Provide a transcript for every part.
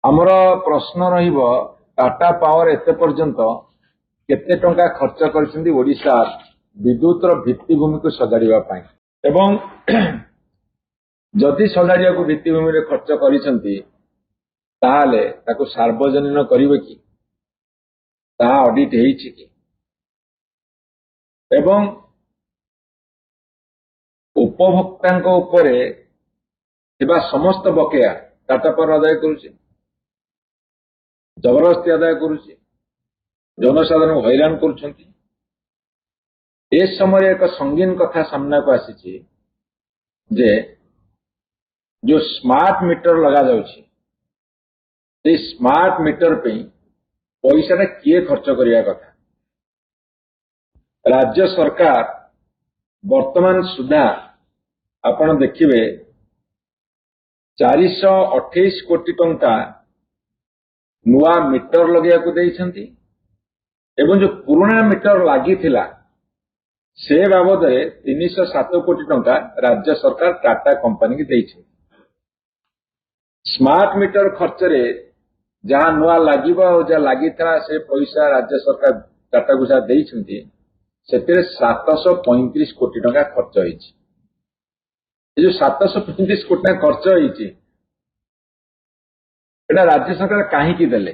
आमर प्रश्न रहिबो टाटा पावर एते पर्यंत केते टंका खर्च करछन्ती ओडिशा विद्युतर भित्तिभूमि को सजाड़िबा पई एवं जदि सजाड़िया को भित्तिभूमि रे खर्च करिसन्ती ताहाले ताको सार्वजनीन करिवे कि ताहा ऑडिट हेइछि कि एवं उपभोक्तांक उपरे थिबा समस्त बकेया टाटा पावर आदाय करुछि जबरदस्ती आदाय करुछि जनसाधारण हैरान करुछन्ती ए समय एक संगीन कथा सामना को आसीछि जे जो स्मार्ट मीटर लगा जाउछि से स्मार्ट मीटर पे पैसा किए खर्च करिया कथा राज्य सरकार वर्तमान सुधा आपण देखिबे 428 कोटी टंका नुआ मीटर लगे को देइछन्ती एवं जो पुराना मीटर लागी थिला से बाबद 307 कोटी टंका राज्य सरकार टाटा कंपनी की देइछन्ती स्मार्ट मीटर खर्च रे जहां नुआ लागिबो और जहां लागी था से पैसा राज्य सरकार टाटा को जा देइछन्ती सेते 735 कोटी टंका खर्च होइछि ये जो 735 कोटी टंका खर्च होइछि एटा राज्य सरकार काहे की देले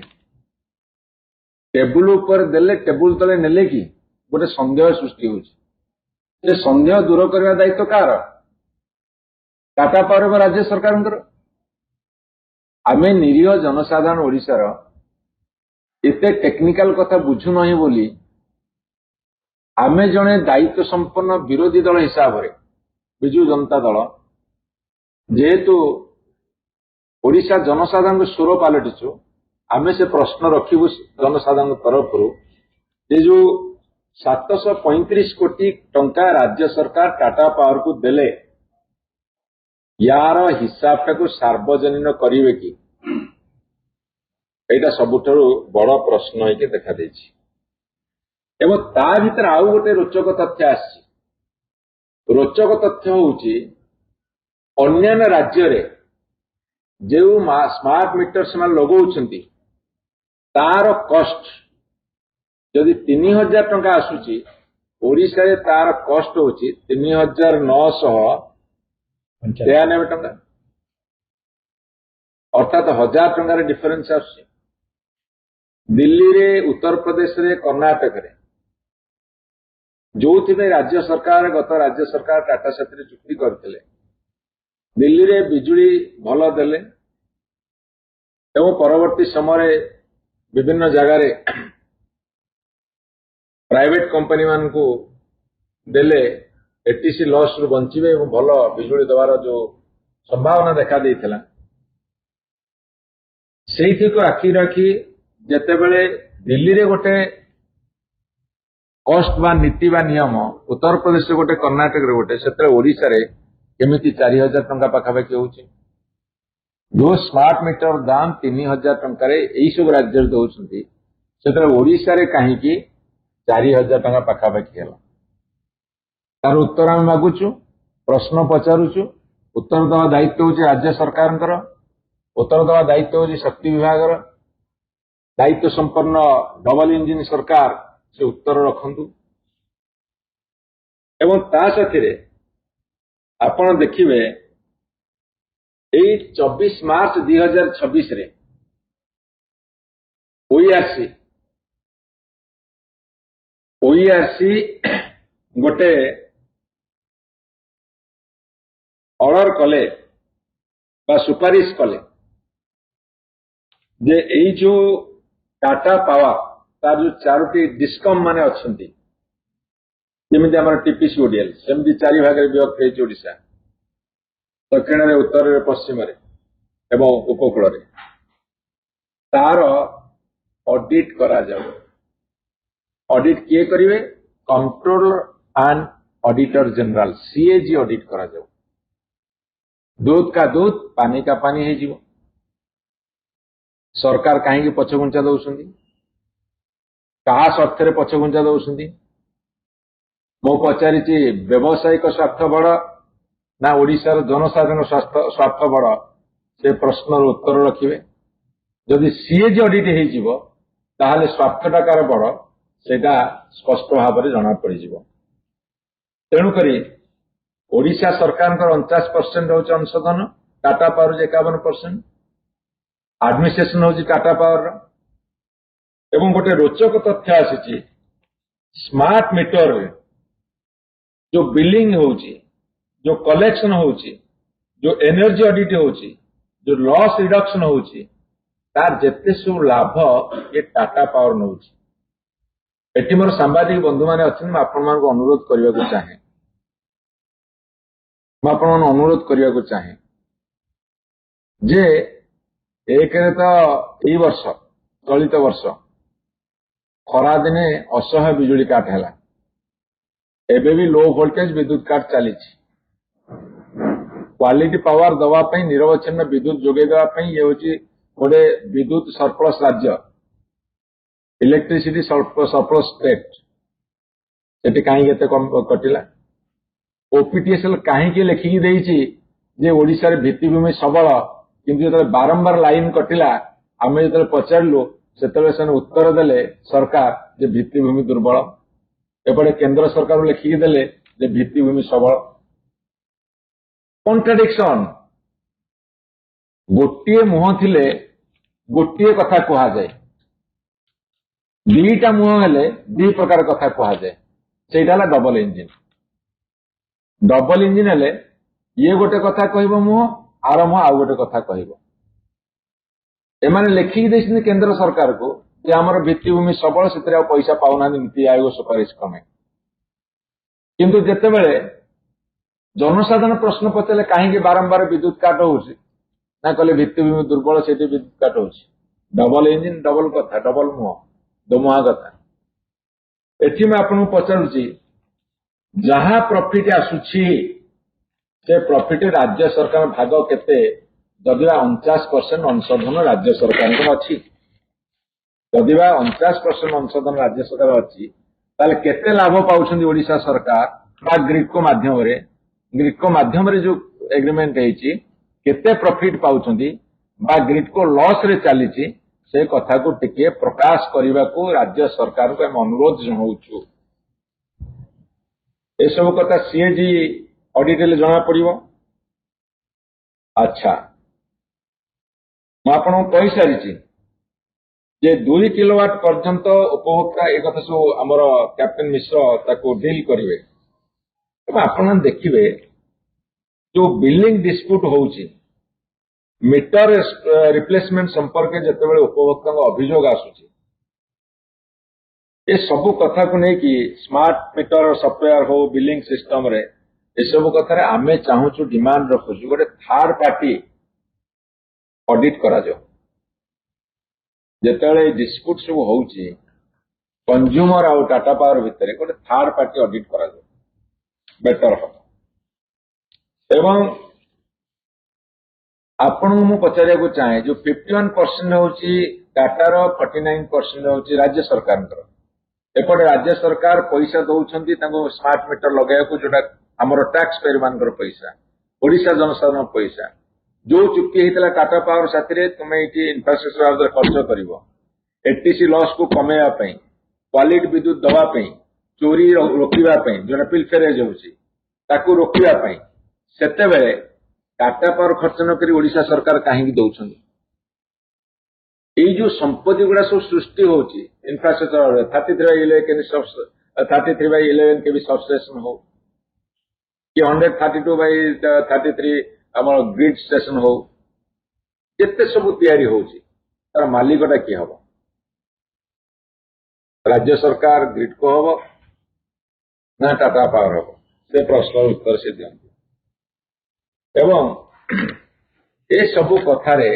टेबुल ऊपर देले टेबुल तले नेले कि गोटे संदेह सृष्टि होछि से संदेह दूर करबा दायित्व कार टाटा पावर राज्य सरकार आमे निरीह जनसाधारण ओडिशार एते टेक्निकल कथा बुझु नहीं बोली आमे जने दायित्व संपन्न विरोधी दल हिसाब रे बिजु जनता दल जेहेतु ओडिशा जनसाधारण को स्वर पालटिछु आमे से प्रश्न रखिबु जनसाधारण तरफ ये जो 735 कोटी टंका राज्य सरकार टाटा पावर को देले यार हिसाब टाको सार्वजनीन करिवे कि एटा सबुठारु बड़ प्रश्न होके देखा देछि एवं ता भीतर आउ गोटे रोचक तथ्य आछि रोचक तथ्य होउछि अन्य राज्य रे जो स्मार्ट मीटर से लगौछन्ती तार कॉस्ट जदि 3000 टंका आसुची ओडिशा रे तार कॉस्ट होउछि 3993 टंका अर्थात 1000 टंका रे डिफरेंस आसुची दिल्ली रे उत्तर प्रदेश रे कर्नाटक रे जो राज्य सरकार गत राज्य सरकार टाटा साथी चुक्ति करथिले दिल्ली रे बिजुली भल देले एवं परवर्ती समय विभिन्न जगह रे प्राइवेट कंपनी मान को देले एटीसी लॉस रु बंचिबे एवं भल बिजुली दवार जो संभावना देखा देइथिला सेठी को आखि राखी जेतेबेले दिल्ली रे गोटे कॉस्ट बा नीति बा नियम उत्तर प्रदेश रे गोटे कर्नाटक रे गोटे सेते ओडिसा रे केमिति 4000 टंका पाखापाखि होउछि जो स्मार्ट मीटर दाम 3000 टंका रे एई सब राज्य रे दउछन्ती सेते ओडिसा रे काहे कि 4000 टंका पाखापाखि होला तार उत्तर हम मागुछु प्रश्न पचारुछु उत्तर दवा दायित्व होछि राज्य सरकारଙ୍କର उत्तर दवा दायित्व होछि शक्ति विभागर दायित्व संपन्न डबल इंजिन सरकार से उत्तर रखंतु एवं ता साथी आपण देखिबे एई 24 मार्च 2026 रे ओईआरसी गोटे ऑर्डर कले बा सुपारिश कले जे एई जो टाटा पावर तार जो चारोटी डिस्कम माने अछंती जेमिति हमर टीपीसी ओडीएल सेमिति चारि भाग रे विभक्त हेछि ओडिशा दक्षिण रे उत्तर रे पश्चिम रे एवं उपकूल रे तार ऑडिट करा जाउ ऑडिट किए करिवे controller and auditor general CAG audit करा जाउ दूध का दूध पानी का पानी हे जीवो सरकार काहे पछगुंचा दउछन्ती कहा स्वार्थ रे पछगुंचा दउछन्ती मो पचारिछि व्यवसायिक स्वार्थ बड़ ना ओडिशार जनसाधारण स्वार्थ बड़ से प्रश्नर उत्तर रखिबे। जदि सीएजी ऑडिट हो ताहले स्वार्थटा कार बड़ सेटा स्पष्ट भाव में जना पड़ तेणुक ओडिशा सरकार 49% हूँ अंशधन टाटा पावर 51% एडमिनिस्ट्रेशन हूँ टाटा पावर एवं गोटे रोचक तथ्य आसी स्मार्ट मीटर जो बिलिंग होची जो कलेक्शन होची जो एनर्जी ऑडिट होची जो लॉस रिडक्शन होची तार जेते सब लाभ ये टाटा पावर नौची एटी मोर सांबादिक बंधु माने अच्छे मैं आपण मानको अनुरोध करने को चाहे अनुरोध करने को चाहे जे एक तो यही वर्ष चलित वर्ष खरा दिने असह्य बिजुली काट है एबे भी लो वोल्टेज विद्युत काट चली क्वालिटी पावर दवापाई निरवच्छिन्न विद्युत जोगे देवाई ये हूँ गोटे विद्युत सरप्लस राज्य इलेक्ट्रिसिटी सरप्लस स्टेट से कहीं कटिला ओपीटीएसएल कहीं लिखिकी देइछि जे ओडिशा रे भित्तिभूमि सबल किंतु जो बारंबार लाइन कटिला आम जो पचारू से उत्तर देले सरकार जे भित्तिभूमि दुर्बल एपटे केंद्र सरकार लिखिकी देले जे भित्तिभूमि सबल कॉन्ट्राडिक्शन गोटे मुह थिले गोटे कथा कहा जाए दीटा मुह हेले दी प्रकार कथा कहा जाए सेटा डबल इंजिन हेले ये गोटे कथा कहबो मुह आर मुह आउ गोटे कथा कहबो एमाने लिखिकी देइछन केंद्र सरकार को जे हमर भित्तिभूमि सबल से पैसा पाउना नीति आयोग सुपारिश क्रमे किंतु जेतेबेले जनसाधारण प्रश्न पचारे कहीं बारंबार विद्युत काट होउछि ना कहले भित्तिभूमि दुर्बल से विद्युत काट होउछि डबल इंजिन डबल कथा डबल मुह दोमुहा कथा एठी मैं आपन पचारुछि जहां प्रॉफिट आसुछि से प्रॉफिट राज्य सरकार भाग केते जदिवा 49% अंशधन राज्य सरकार अच्छी जदिवा 49% अंशधन राज्य सरकार अच्छी ताले केते लाभ पाउछन्ती ओडिशा सरकार बा ग्रिडको माध्यम रे जो एग्रीमेंट हेछि केते प्रॉफिट पाउछन्ती बा ग्रिडको लॉस रे चलीछि से कथा को टिके प्रकाश करने को राज्य सरकार को हम अनुरोध जनाऊँ ए सब कथा सीएजी ऑडिट ले जना पड़िबो अच्छा मैं आपन कहि सारिछि जे 2 किलोवाट पर्यंत उपभोक्ता एक कथा सब हमर कैप्टेन मिश्र ताको डील करिवे तब आपन देखिबे जो बिलिंग डिस्प्यूट होउछि मीटर रिप्लेसमेंट संपर्क जिते उपभोक्ता अभियोग आसुची ये सब कथा को नहीं कि स्मार्ट मीटर सॉफ्टवेयर हो बिलिंग सिस्टम रे ये सब कथा रे आमे चाहूचु डिमांड रखुचु गोटे थर्ड पार्टी ऑडिट करा जो जेतेबेले डिस्प्यूट सब होउची कंज्यूमर आउ टाटा पावर भितर गोटे थर्ड पार्टी ऑडिट करा जो बेटर हो एवं आपण मु पचारिया को चाहे जो 51% होची टाटार 49% होची राज्य सरकार एपटे राज्य सरकार पैसा दौरान स्मार्ट मीटर लगे जोटा आमर टैक्स पेयर मान पैसा ओडिशा जनसाधारण पैसा जो चुक्ति होता टाटा पावर साथी तुम्हें ये इंफ्रास्ट्रक्चर खर्च कर एटीसी लॉस को कमेवाई क्वालिटी विद्युत दवाई चोरी रोकवाई जो पिलफेरेज होती रोकवाई सेते टाटा पावर खर्च न करी ओडिशा सरकार कहीं दौरान ये जो संपत्ति गुड़ा सब सृष्टि होची इंफ्रास्ट्रक्चर 33/11 के भी सबस्टेशन हो कि 132/33 आम ग्रिड स्टेशन हो जिते सब तैयारी होची तार मालिकटा किए हम राज्य सरकार ग्रिड को हम ना टाटा पावर हम से प्रश्न उत्तर से दिखते एवं ये सब कथारे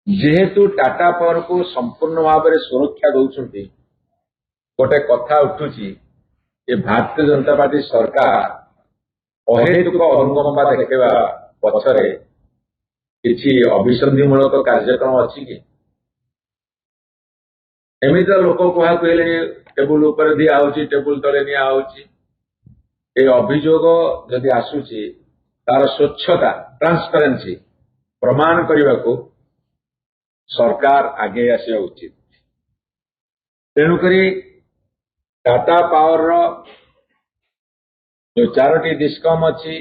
जेहेतु टाटा पावर को संपूर्ण भाव में सुरक्षा दौरान गोटे कथा उठुची ये भारतीय जनता पार्टी सरकार अहेतुक अनुकंपा देखा पछरे किसी अभिसंधिमूलक कार्यक्रम अच्छी कि एमती लोक क्या कहले टेबुल उपर दिया टेबुल तले निया ये अभियोग जदि आसूची तार स्वच्छता ट्रांसपेरेंसी प्रमाण करने को सरकार आगे आसिया उचित। तेणुक टाटा पावर जो 4टी डिस्कम अच्छी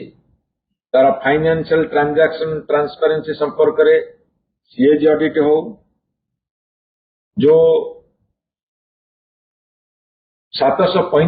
तार फाइनेंशियल ट्रांजैक्शन ट्रांसपेरेंसी संपर्क में सीएजी ऑडिट हो, जो 735